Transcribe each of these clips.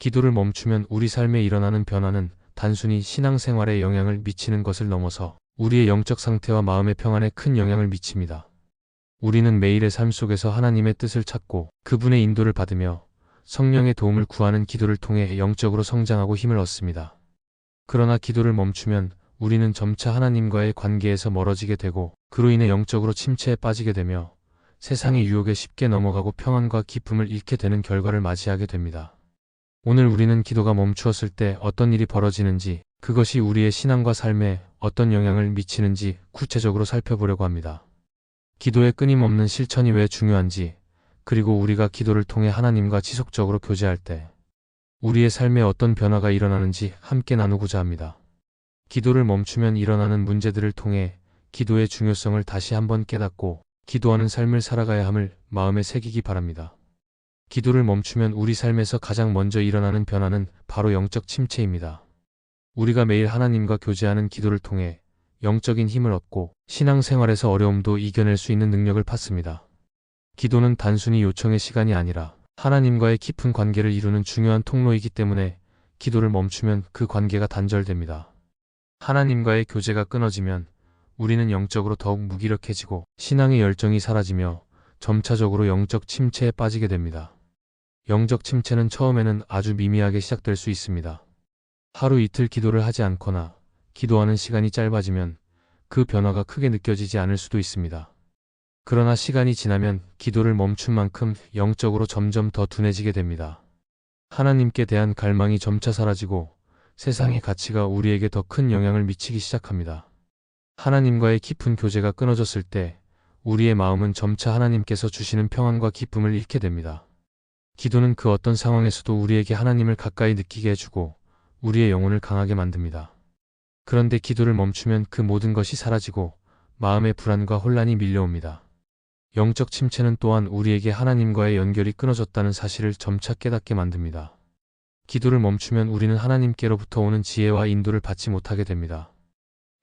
기도를 멈추면 우리 삶에 일어나는 변화는 단순히 신앙생활에 영향을 미치는 것을 넘어서 우리의 영적 상태와 마음의 평안에 큰 영향을 미칩니다. 우리는 매일의 삶 속에서 하나님의 뜻을 찾고 그분의 인도를 받으며 성령의 도움을 구하는 기도를 통해 영적으로 성장하고 힘을 얻습니다. 그러나 기도를 멈추면 우리는 점차 하나님과의 관계에서 멀어지게 되고 그로 인해 영적으로 침체에 빠지게 되며 세상의 유혹에 쉽게 넘어가고 평안과 기쁨을 잃게 되는 결과를 맞이하게 됩니다. 오늘 우리는 기도가 멈추었을 때 어떤 일이 벌어지는지, 그것이 우리의 신앙과 삶에 어떤 영향을 미치는지 구체적으로 살펴보려고 합니다. 기도의 끊임없는 실천이 왜 중요한지, 그리고 우리가 기도를 통해 하나님과 지속적으로 교제할 때 우리의 삶에 어떤 변화가 일어나는지 함께 나누고자 합니다. 기도를 멈추면 일어나는 문제들을 통해 기도의 중요성을 다시 한번 깨닫고 기도하는 삶을 살아가야 함을 마음에 새기기 바랍니다. 기도를 멈추면 우리 삶에서 가장 먼저 일어나는 변화는 바로 영적 침체입니다. 우리가 매일 하나님과 교제하는 기도를 통해 영적인 힘을 얻고 신앙생활에서 어려움도 이겨낼 수 있는 능력을 받습니다. 기도는 단순히 요청의 시간이 아니라 하나님과의 깊은 관계를 이루는 중요한 통로이기 때문에 기도를 멈추면 그 관계가 단절됩니다. 하나님과의 교제가 끊어지면 우리는 영적으로 더욱 무기력해지고 신앙의 열정이 사라지며 점차적으로 영적 침체에 빠지게 됩니다. 영적 침체는 처음에는 아주 미미하게 시작될 수 있습니다. 하루 이틀 기도를 하지 않거나 기도하는 시간이 짧아지면 그 변화가 크게 느껴지지 않을 수도 있습니다. 그러나 시간이 지나면 기도를 멈춘 만큼 영적으로 점점 더 둔해지게 됩니다. 하나님께 대한 갈망이 점차 사라지고 세상의 가치가 우리에게 더 큰 영향을 미치기 시작합니다. 하나님과의 깊은 교제가 끊어졌을 때 우리의 마음은 점차 하나님께서 주시는 평안과 기쁨을 잃게 됩니다. 기도는 그 어떤 상황에서도 우리에게 하나님을 가까이 느끼게 해주고 우리의 영혼을 강하게 만듭니다. 그런데 기도를 멈추면 그 모든 것이 사라지고 마음의 불안과 혼란이 밀려옵니다. 영적 침체는 또한 우리에게 하나님과의 연결이 끊어졌다는 사실을 점차 깨닫게 만듭니다. 기도를 멈추면 우리는 하나님께로부터 오는 지혜와 인도를 받지 못하게 됩니다.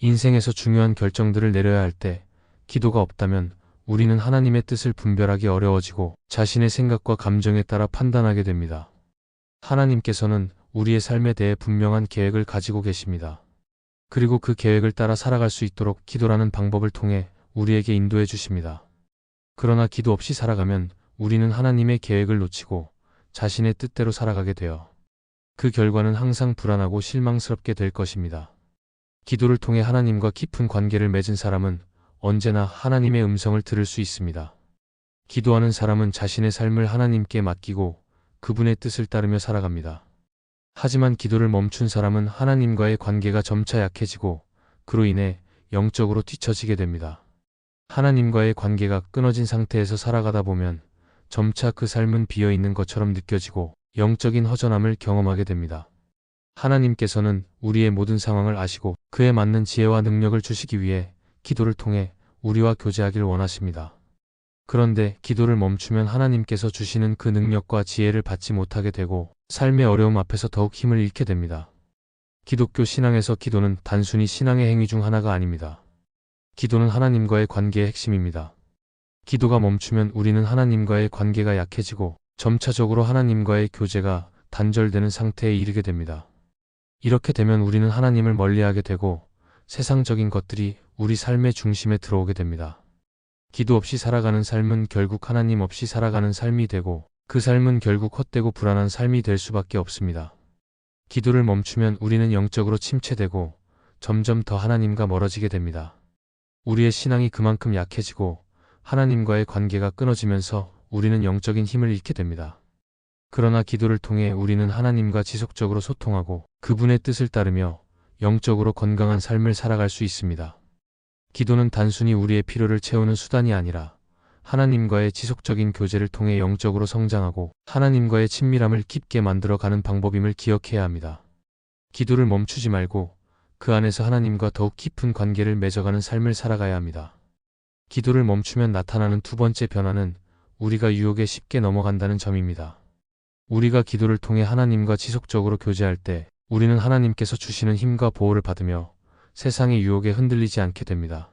인생에서 중요한 결정들을 내려야 할 때 기도가 없다면 우리는 하나님의 뜻을 분별하기 어려워지고 자신의 생각과 감정에 따라 판단하게 됩니다. 하나님께서는 우리의 삶에 대해 분명한 계획을 가지고 계십니다. 그리고 그 계획을 따라 살아갈 수 있도록 기도라는 방법을 통해 우리에게 인도해 주십니다. 그러나 기도 없이 살아가면 우리는 하나님의 계획을 놓치고 자신의 뜻대로 살아가게 되어 그 결과는 항상 불안하고 실망스럽게 될 것입니다. 기도를 통해 하나님과 깊은 관계를 맺은 사람은 언제나 하나님의 음성을 들을 수 있습니다. 기도하는 사람은 자신의 삶을 하나님께 맡기고 그분의 뜻을 따르며 살아갑니다. 하지만 기도를 멈춘 사람은 하나님과의 관계가 점차 약해지고 그로 인해 영적으로 뒤처지게 됩니다. 하나님과의 관계가 끊어진 상태에서 살아가다 보면 점차 그 삶은 비어있는 것처럼 느껴지고 영적인 허전함을 경험하게 됩니다. 하나님께서는 우리의 모든 상황을 아시고 그에 맞는 지혜와 능력을 주시기 위해 기도를 통해 우리와 교제하길 원하십니다. 그런데 기도를 멈추면 하나님께서 주시는 그 능력과 지혜를 받지 못하게 되고 삶의 어려움 앞에서 더욱 힘을 잃게 됩니다. 기독교 신앙에서 기도는 단순히 신앙의 행위 중 하나가 아닙니다. 기도는 하나님과의 관계의 핵심입니다. 기도가 멈추면 우리는 하나님과의 관계가 약해지고 점차적으로 하나님과의 교제가 단절되는 상태에 이르게 됩니다. 이렇게 되면 우리는 하나님을 멀리하게 되고 세상적인 것들이 우리 삶의 중심에 들어오게 됩니다. 기도 없이 살아가는 삶은 결국 하나님 없이 살아가는 삶이 되고 그 삶은 결국 헛되고 불안한 삶이 될 수밖에 없습니다. 기도를 멈추면 우리는 영적으로 침체되고 점점 더 하나님과 멀어지게 됩니다. 우리의 신앙이 그만큼 약해지고 하나님과의 관계가 끊어지면서 우리는 영적인 힘을 잃게 됩니다. 그러나 기도를 통해 우리는 하나님과 지속적으로 소통하고 그분의 뜻을 따르며 영적으로 건강한 삶을 살아갈 수 있습니다. 기도는 단순히 우리의 필요를 채우는 수단이 아니라 하나님과의 지속적인 교제를 통해 영적으로 성장하고 하나님과의 친밀함을 깊게 만들어가는 방법임을 기억해야 합니다. 기도를 멈추지 말고 그 안에서 하나님과 더욱 깊은 관계를 맺어가는 삶을 살아가야 합니다. 기도를 멈추면 나타나는 두 번째 변화는 우리가 유혹에 쉽게 넘어간다는 점입니다. 우리가 기도를 통해 하나님과 지속적으로 교제할 때 우리는 하나님께서 주시는 힘과 보호를 받으며 세상의 유혹에 흔들리지 않게 됩니다.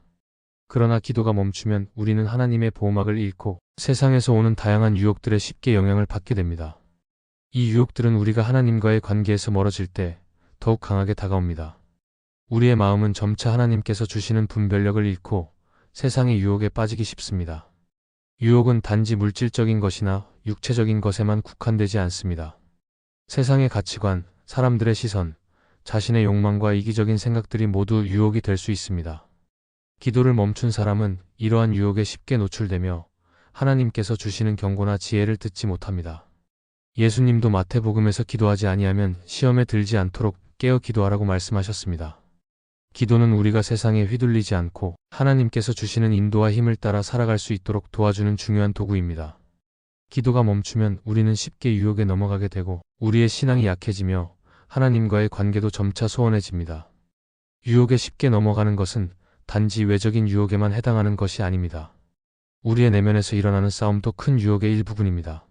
그러나 기도가 멈추면 우리는 하나님의 보호막을 잃고 세상에서 오는 다양한 유혹들에 쉽게 영향을 받게 됩니다. 이 유혹들은 우리가 하나님과의 관계에서 멀어질 때 더욱 강하게 다가옵니다. 우리의 마음은 점차 하나님께서 주시는 분별력을 잃고 세상의 유혹에 빠지기 쉽습니다. 유혹은 단지 물질적인 것이나 육체적인 것에만 국한되지 않습니다. 세상의 가치관, 사람들의 시선, 자신의 욕망과 이기적인 생각들이 모두 유혹이 될 수 있습니다. 기도를 멈춘 사람은 이러한 유혹에 쉽게 노출되며 하나님께서 주시는 경고나 지혜를 듣지 못합니다. 예수님도 마태복음에서 기도하지 아니하면 시험에 들지 않도록 깨어 기도하라고 말씀하셨습니다. 기도는 우리가 세상에 휘둘리지 않고 하나님께서 주시는 인도와 힘을 따라 살아갈 수 있도록 도와주는 중요한 도구입니다. 기도가 멈추면 우리는 쉽게 유혹에 넘어가게 되고 우리의 신앙이 약해지며 하나님과의 관계도 점차 소원해집니다. 유혹에 쉽게 넘어가는 것은 단지 외적인 유혹에만 해당하는 것이 아닙니다. 우리의 내면에서 일어나는 싸움도 큰 유혹의 일부분입니다.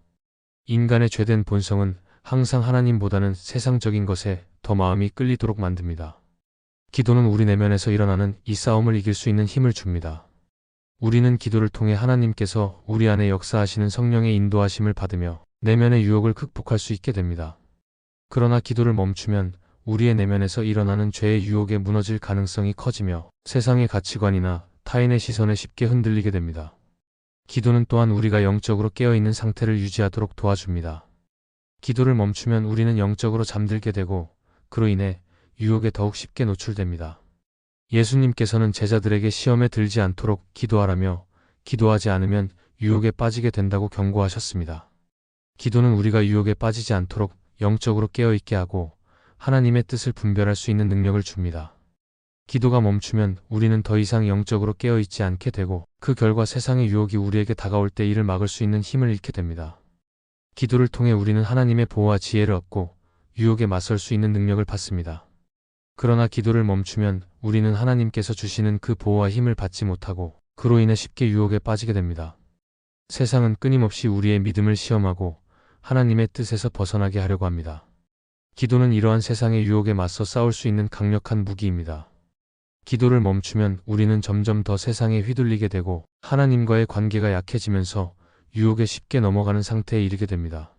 인간의 죄된 본성은 항상 하나님보다는 세상적인 것에 더 마음이 끌리도록 만듭니다. 기도는 우리 내면에서 일어나는 이 싸움을 이길 수 있는 힘을 줍니다. 우리는 기도를 통해 하나님께서 우리 안에 역사하시는 성령의 인도하심을 받으며 내면의 유혹을 극복할 수 있게 됩니다. 그러나 기도를 멈추면 우리의 내면에서 일어나는 죄의 유혹에 무너질 가능성이 커지며 세상의 가치관이나 타인의 시선에 쉽게 흔들리게 됩니다. 기도는 또한 우리가 영적으로 깨어있는 상태를 유지하도록 도와줍니다. 기도를 멈추면 우리는 영적으로 잠들게 되고 그로 인해 유혹에 더욱 쉽게 노출됩니다. 예수님께서는 제자들에게 시험에 들지 않도록 기도하라며 기도하지 않으면 유혹에 빠지게 된다고 경고하셨습니다. 기도는 우리가 유혹에 빠지지 않도록 영적으로 깨어있게 하고 하나님의 뜻을 분별할 수 있는 능력을 줍니다. 기도가 멈추면 우리는 더 이상 영적으로 깨어있지 않게 되고 그 결과 세상의 유혹이 우리에게 다가올 때 이를 막을 수 있는 힘을 잃게 됩니다. 기도를 통해 우리는 하나님의 보호와 지혜를 얻고 유혹에 맞설 수 있는 능력을 받습니다. 그러나 기도를 멈추면 우리는 하나님께서 주시는 그 보호와 힘을 받지 못하고 그로 인해 쉽게 유혹에 빠지게 됩니다. 세상은 끊임없이 우리의 믿음을 시험하고 하나님의 뜻에서 벗어나게 하려고 합니다. 기도는 이러한 세상의 유혹에 맞서 싸울 수 있는 강력한 무기입니다. 기도를 멈추면 우리는 점점 더 세상에 휘둘리게 되고 하나님과의 관계가 약해지면서 유혹에 쉽게 넘어가는 상태에 이르게 됩니다.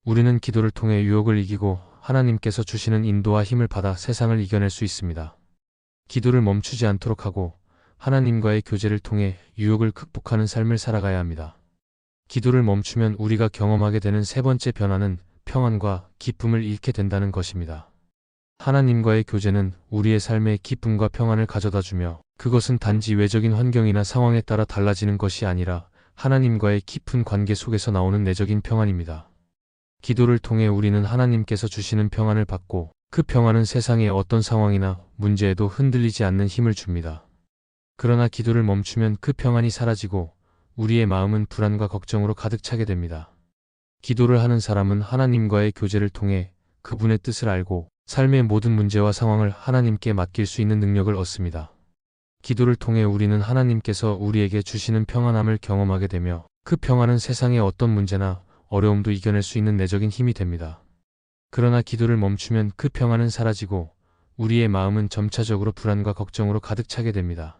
우리는 기도를 통해 유혹을 이기고 하나님께서 주시는 인도와 힘을 받아 세상을 이겨낼 수 있습니다. 기도를 멈추지 않도록 하고 하나님과의 교제를 통해 유혹을 극복하는 삶을 살아가야 합니다. 기도를 멈추면 우리가 경험하게 되는 세 번째 변화는 평안과 기쁨을 잃게 된다는 것입니다. 하나님과의 교제는 우리의 삶에 기쁨과 평안을 가져다주며 그것은 단지 외적인 환경이나 상황에 따라 달라지는 것이 아니라 하나님과의 깊은 관계 속에서 나오는 내적인 평안입니다. 기도를 통해 우리는 하나님께서 주시는 평안을 받고 그 평안은 세상의 어떤 상황이나 문제에도 흔들리지 않는 힘을 줍니다. 그러나 기도를 멈추면 그 평안이 사라지고 우리의 마음은 불안과 걱정으로 가득 차게 됩니다. 기도를 하는 사람은 하나님과의 교제를 통해 그분의 뜻을 알고 삶의 모든 문제와 상황을 하나님께 맡길 수 있는 능력을 얻습니다. 기도를 통해 우리는 하나님께서 우리에게 주시는 평안함을 경험하게 되며 그 평안은 세상의 어떤 문제나 어려움도 이겨낼 수 있는 내적인 힘이 됩니다. 그러나 기도를 멈추면 그 평안은 사라지고 우리의 마음은 점차적으로 불안과 걱정으로 가득 차게 됩니다.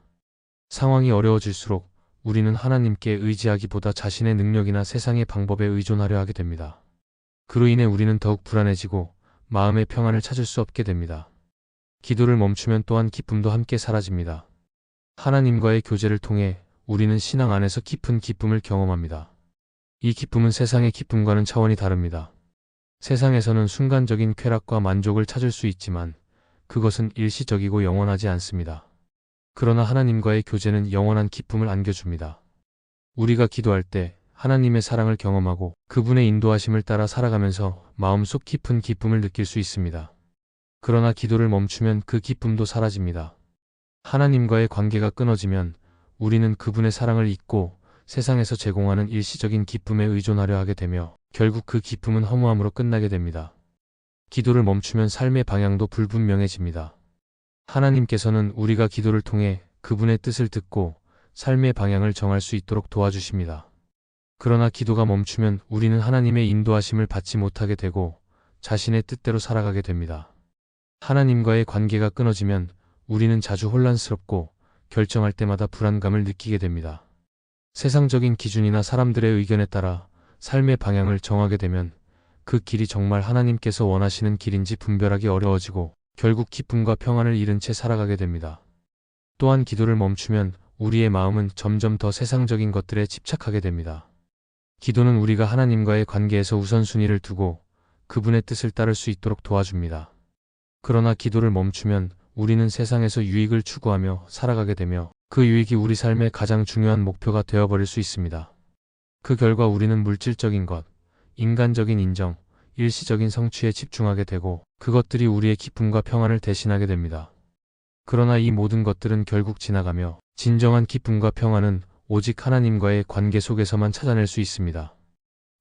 상황이 어려워질수록 우리는 하나님께 의지하기보다 자신의 능력이나 세상의 방법에 의존하려 하게 됩니다. 그로 인해 우리는 더욱 불안해지고 마음의 평안을 찾을 수 없게 됩니다. 기도를 멈추면 또한 기쁨도 함께 사라집니다. 하나님과의 교제를 통해 우리는 신앙 안에서 깊은 기쁨을 경험합니다. 이 기쁨은 세상의 기쁨과는 차원이 다릅니다. 세상에서는 순간적인 쾌락과 만족을 찾을 수 있지만 그것은 일시적이고 영원하지 않습니다. 그러나 하나님과의 교제는 영원한 기쁨을 안겨줍니다. 우리가 기도할 때 하나님의 사랑을 경험하고 그분의 인도하심을 따라 살아가면서 마음속 깊은 기쁨을 느낄 수 있습니다. 그러나 기도를 멈추면 그 기쁨도 사라집니다. 하나님과의 관계가 끊어지면 우리는 그분의 사랑을 잊고 세상에서 제공하는 일시적인 기쁨에 의존하려 하게 되며 결국 그 기쁨은 허무함으로 끝나게 됩니다. 기도를 멈추면 삶의 방향도 불분명해집니다. 하나님께서는 우리가 기도를 통해 그분의 뜻을 듣고 삶의 방향을 정할 수 있도록 도와주십니다. 그러나 기도가 멈추면 우리는 하나님의 인도하심을 받지 못하게 되고 자신의 뜻대로 살아가게 됩니다. 하나님과의 관계가 끊어지면 우리는 자주 혼란스럽고 결정할 때마다 불안감을 느끼게 됩니다. 세상적인 기준이나 사람들의 의견에 따라 삶의 방향을 정하게 되면 그 길이 정말 하나님께서 원하시는 길인지 분별하기 어려워지고 결국 기쁨과 평안을 잃은 채 살아가게 됩니다. 또한 기도를 멈추면 우리의 마음은 점점 더 세상적인 것들에 집착하게 됩니다. 기도는 우리가 하나님과의 관계에서 우선순위를 두고 그분의 뜻을 따를 수 있도록 도와줍니다. 그러나 기도를 멈추면 우리는 세상에서 유익을 추구하며 살아가게 되며 그 유익이 우리 삶의 가장 중요한 목표가 되어버릴 수 있습니다. 그 결과 우리는 물질적인 것, 인간적인 인정, 일시적인 성취에 집중하게 되고 그것들이 우리의 기쁨과 평안을 대신하게 됩니다. 그러나 이 모든 것들은 결국 지나가며 진정한 기쁨과 평안은 오직 하나님과의 관계 속에서만 찾아낼 수 있습니다.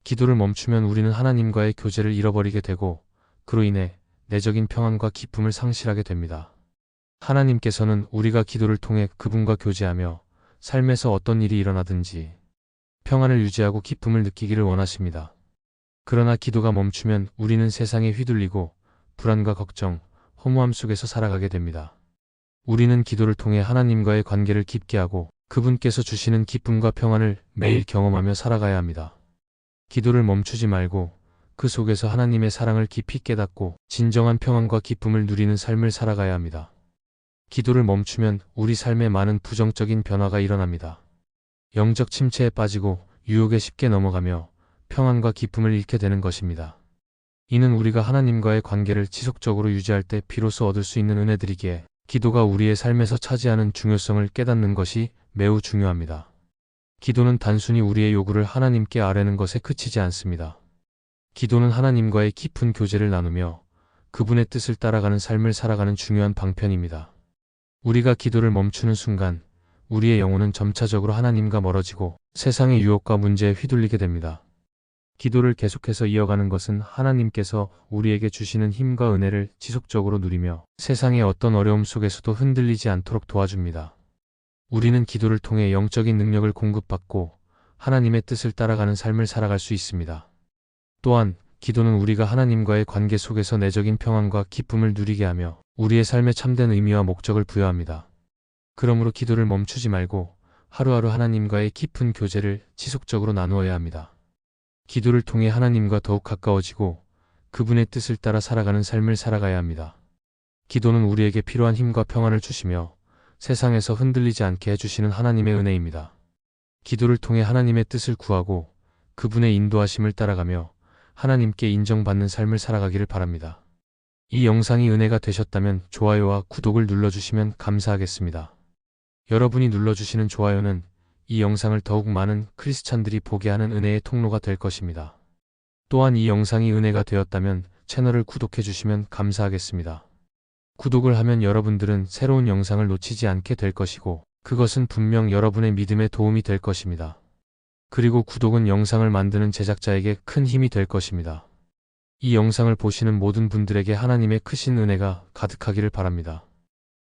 기도를 멈추면 우리는 하나님과의 교제를 잃어버리게 되고 그로 인해 내적인 평안과 기쁨을 상실하게 됩니다. 하나님께서는 우리가 기도를 통해 그분과 교제하며 삶에서 어떤 일이 일어나든지 평안을 유지하고 기쁨을 느끼기를 원하십니다. 그러나 기도가 멈추면 우리는 세상에 휘둘리고 불안과 걱정, 허무함 속에서 살아가게 됩니다. 우리는 기도를 통해 하나님과의 관계를 깊게 하고 그분께서 주시는 기쁨과 평안을 매일 경험하며 살아가야 합니다. 기도를 멈추지 말고 그 속에서 하나님의 사랑을 깊이 깨닫고 진정한 평안과 기쁨을 누리는 삶을 살아가야 합니다. 기도를 멈추면 우리 삶에 많은 부정적인 변화가 일어납니다. 영적 침체에 빠지고 유혹에 쉽게 넘어가며 평안과 기쁨을 잃게 되는 것입니다. 이는 우리가 하나님과의 관계를 지속적으로 유지할 때 비로소 얻을 수 있는 은혜들이기에 기도가 우리의 삶에서 차지하는 중요성을 깨닫는 것이 매우 중요합니다. 기도는 단순히 우리의 요구를 하나님께 아뢰는 것에 그치지 않습니다. 기도는 하나님과의 깊은 교제를 나누며 그분의 뜻을 따라가는 삶을 살아가는 중요한 방편입니다. 우리가 기도를 멈추는 순간 우리의 영혼은 점차적으로 하나님과 멀어지고 세상의 유혹과 문제에 휘둘리게 됩니다. 기도를 계속해서 이어가는 것은 하나님께서 우리에게 주시는 힘과 은혜를 지속적으로 누리며 세상의 어떤 어려움 속에서도 흔들리지 않도록 도와줍니다. 우리는 기도를 통해 영적인 능력을 공급받고 하나님의 뜻을 따라가는 삶을 살아갈 수 있습니다. 또한 기도는 우리가 하나님과의 관계 속에서 내적인 평안과 기쁨을 누리게 하며 우리의 삶에 참된 의미와 목적을 부여합니다. 그러므로 기도를 멈추지 말고 하루하루 하나님과의 깊은 교제를 지속적으로 나누어야 합니다. 기도를 통해 하나님과 더욱 가까워지고 그분의 뜻을 따라 살아가는 삶을 살아가야 합니다. 기도는 우리에게 필요한 힘과 평안을 주시며 세상에서 흔들리지 않게 해주시는 하나님의 은혜입니다. 기도를 통해 하나님의 뜻을 구하고 그분의 인도하심을 따라가며 하나님께 인정받는 삶을 살아가기를 바랍니다. 이 영상이 은혜가 되셨다면 좋아요와 구독을 눌러주시면 감사하겠습니다. 여러분이 눌러주시는 좋아요는 이 영상을 더욱 많은 크리스찬들이 보게 하는 은혜의 통로가 될 것입니다. 또한 이 영상이 은혜가 되었다면 채널을 구독해 주시면 감사하겠습니다. 구독을 하면 여러분들은 새로운 영상을 놓치지 않게 될 것이고 그것은 분명 여러분의 믿음에 도움이 될 것입니다. 그리고 구독은 영상을 만드는 제작자에게 큰 힘이 될 것입니다. 이 영상을 보시는 모든 분들에게 하나님의 크신 은혜가 가득하기를 바랍니다.